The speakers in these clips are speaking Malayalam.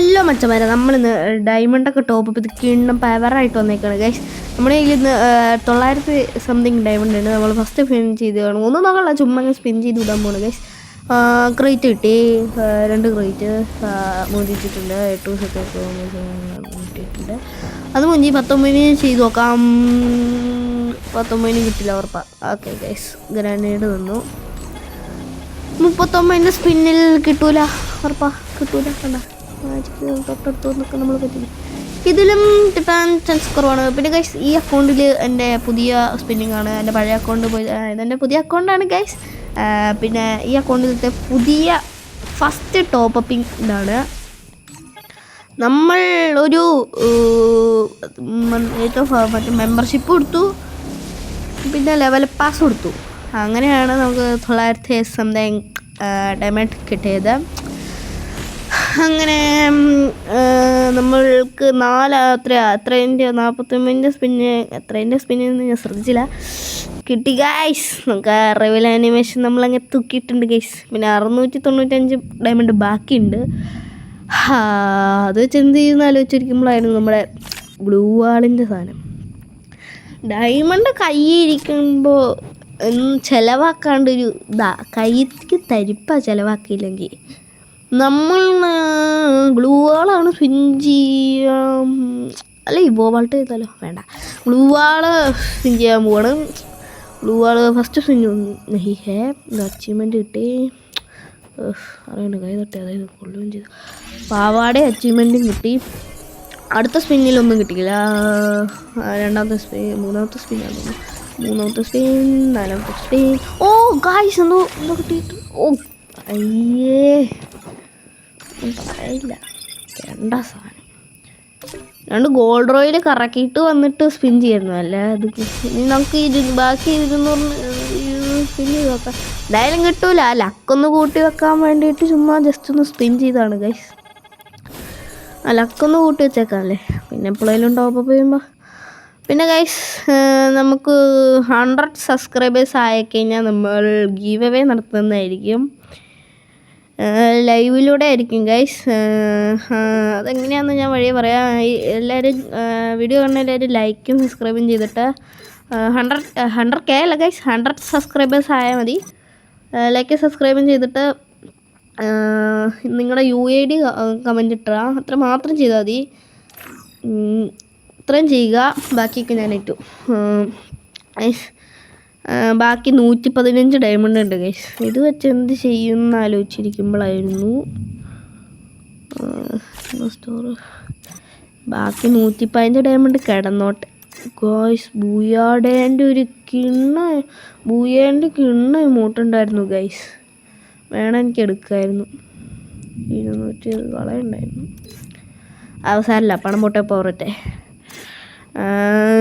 ഹലോ മച്ചന്മാരെ, നമ്മളിന്ന് ഡയമണ്ടൊക്കെ ടോപ്പ് ഇത് കിണ്ണം പവറായിട്ട് വന്നേക്കാണ് ഗൈസ്. നമ്മുടെ കയ്യിൽ ഇന്ന് 900 സംതിങ് ഡയമണ്ട് ഉണ്ട്. നമ്മൾ ഫസ്റ്റ് സ്പിൻ ചെയ്ത് കാണും. ഒന്നും നോക്കല്ല, ചുമ്മാ സ്പിൻ ചെയ്ത് വിടാൻ പോകണം ഗൈസ്. ക്രേറ്റ് കിട്ടി, 2 ക്രേറ്റ് മോചിച്ചിട്ടുണ്ട്. 8 സെറ്റ് കിട്ടിയിട്ടുണ്ട്. അത് മുഞ്ചി 19 ചെയ്ത് നോക്കാം. 19 കിട്ടില്ല ഉറപ്പാ. ഓക്കെ ഗൈസ്, ഗ്രാനേഡ് തന്നു. 39 സ്പിന്നിൽ കിട്ടൂല, ഉറപ്പാ കിട്ടൂല. കണ്ട തൊട്ടടുത്ത് നിന്നൊക്കെ നമ്മൾ പറ്റില്ല, ഇതിലും കിട്ടാൻ ചാൻസ് കുറവാണ്. പിന്നെ ഗൈസ്, ഈ അക്കൗണ്ടിൽ എൻ്റെ പുതിയ സ്പിന്നിങ് ആണ്. എൻ്റെ പഴയ അക്കൗണ്ട് പോയി, ഇതെൻ്റെ പുതിയ അക്കൗണ്ടാണ് ഗൈസ്. പിന്നെ ഈ അക്കൗണ്ടിലത്തെ പുതിയ ഫസ്റ്റ് ടോപ്പപ്പിങ് ഇതാണ്. നമ്മൾ ഒരു ഏറ്റവും മറ്റേ മെമ്പർഷിപ്പ് കൊടുത്തു, പിന്നെ ലെവൽ പാസ് കൊടുത്തു. അങ്ങനെയാണ് നമുക്ക് 900 സംതിങ് ഡയമണ്ട് കിട്ടിയത്. അങ്ങനെ നമ്മൾക്ക് 49 സ്പിന്ന് ഞാൻ ശ്രദ്ധിച്ചില്ല, കിട്ടി ഗൈസ്. നമുക്ക് റിവൽ ആനിമേഷൻ നമ്മളങ്ങനെ തൂക്കിയിട്ടുണ്ട് ഗൈസ്. പിന്നെ 695 ഡയമണ്ട് ബാക്കിയുണ്ട്. അത് വെച്ച് എന്ത് ചെയ്യുന്ന ആലോചിച്ചിരിക്കുമ്പോഴായിരുന്നു നമ്മുടെ ഗ്ലൂ വാളിൻ്റെ സാധനം. ഡയമണ്ട് കയ്യിരിക്കുമ്പോൾ ചിലവാക്കാണ്ടൊരു കൈക്ക് തരിപ്പാ ചിലവാക്കിയില്ലെങ്കിൽ. നമ്മൾ ഗ്ലൂ വാളാണ് സ്പിൻ ചെയ്യാൻ, അല്ല ഈ ബോബാൾട്ട് ചെയ്താലോ, വേണ്ട, ഗ്ലൂ വാള് സ്പിൻ ചെയ്യാൻ പോവാണ്. ഗ്ലൂ വാള് ഫസ്റ്റ് സ്പിൻ അച്ചീവ്മെൻറ്റ് കിട്ടി. അറിയണ്ട കൈ തൊട്ടി, അതായത് കൊള്ളുകയും ചെയ്തു. പാവാടെ അച്ചീവ്മെൻറ്റും കിട്ടി. അടുത്ത സ്പിന്നിലൊന്നും കിട്ടിയില്ല. രണ്ടാമത്തെ സ്പിൻ, മൂന്നാമത്തെ സ്പിന്നാണ്, മൂന്നാമത്തെ സ്പിൻ, നാലാമത്തെ സ്പിൻ. ഓ ഗായ്സ്, എന്തോ കിട്ടിയിട്ട്, ഓ അയ്യേ പറയില്ല, രണ്ടാ സാധനം. 2 ഗോൾഡ് റോയിൽ കറക്കിയിട്ട് വന്നിട്ട് സ്പിൻ ചെയ്യുന്നു. അല്ല അത് നമുക്ക് ബാക്കി 200 സ്പിൻ ചെയ്ത് നോക്കാം. എന്തായാലും കിട്ടൂല. ലക്കൊന്ന് കൂട്ടി വെക്കാൻ വേണ്ടിയിട്ട് ചുമ്മാ ജസ്റ്റ് ഒന്ന് സ്പിൻ ചെയ്താണ് ഗൈസ്. ലക്കൊന്ന് കൂട്ടി വെച്ചേക്കാമല്ലേ, പിന്നെ എപ്പോഴേലും ടോപ്പപ്പ് ചെയ്യുമ്പോൾ. പിന്നെ ഗൈസ്, നമുക്ക് 100 സബ്സ്ക്രൈബേഴ്സ് ആയിക്കഴിഞ്ഞാൽ നമ്മൾ ഗീവ് അവേ നടത്തുന്നതായിരിക്കും. ലൈവിലൂടെ ആയിരിക്കും ഗൈസ്. അതെങ്ങനെയാണെന്ന് ഞാൻ വഴിയെ പറയാം. എല്ലാവരും വീഡിയോ കാണുന്ന എല്ലാവരും ലൈക്കും സബ്സ്ക്രൈബും ചെയ്തിട്ട് 100K അല്ല ഗൈസ്, 100 സബ്സ്ക്രൈബേഴ്സ് ആയാൽ മതി. ലൈക്കും സബ്സ്ക്രൈബും ചെയ്തിട്ട് നിങ്ങളുടെ UID കമൻറ്റ് ഇട്ടുക. അത്ര മാത്രം ചെയ്താൽ മതി. ഇത്രയും ചെയ്യുക, ബാക്കിയൊക്കെ ഞാൻ ഇട്ടു. ബാക്കി 115 ഡയമണ്ട് ഉണ്ട് ഗൈസ്. ഇത് വെച്ച് എന്ത് ചെയ്യുമെന്ന് ആലോചിച്ചിരിക്കുമ്പോഴായിരുന്നു സ്റ്റോറ്. ബാക്കി 115 ഡയമണ്ട് കിടന്നോട്ടെ ഗൈസ്. ബൂയാടേൻ്റെ ഒരു കിണ്ണ ഇമോട്ടുണ്ടായിരുന്നു ഗൈസ്, വേണം എനിക്ക് എടുക്കായിരുന്നു. 200 കളയുണ്ടായിരുന്നു. അവസാനമില്ല, പണം പൊട്ടേ പോരട്ടെ.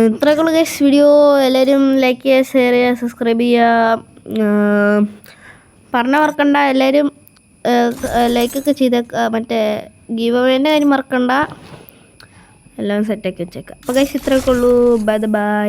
ഇത്രയൊക്കെയുള്ള ഗൈസ് വീഡിയോ. എല്ലാവരും ലൈക്ക് ചെയ്യുക, ഷെയർ ചെയ്യുക, സബ്സ്ക്രൈബ് ചെയ്യുക. പറഞ്ഞ മറക്കണ്ട, എല്ലാവരും ലൈക്കൊക്കെ ചെയ്തേക്കുക. മറ്റേ ഗീവ് അവേൻ്റെ കാര്യം മറക്കണ്ട. എല്ലാം സെറ്റാക്കി വെച്ചേക്കാം. അപ്പോൾ ഗൈസ് ഇത്രയൊക്കെ ഉള്ളൂ. Bye bye.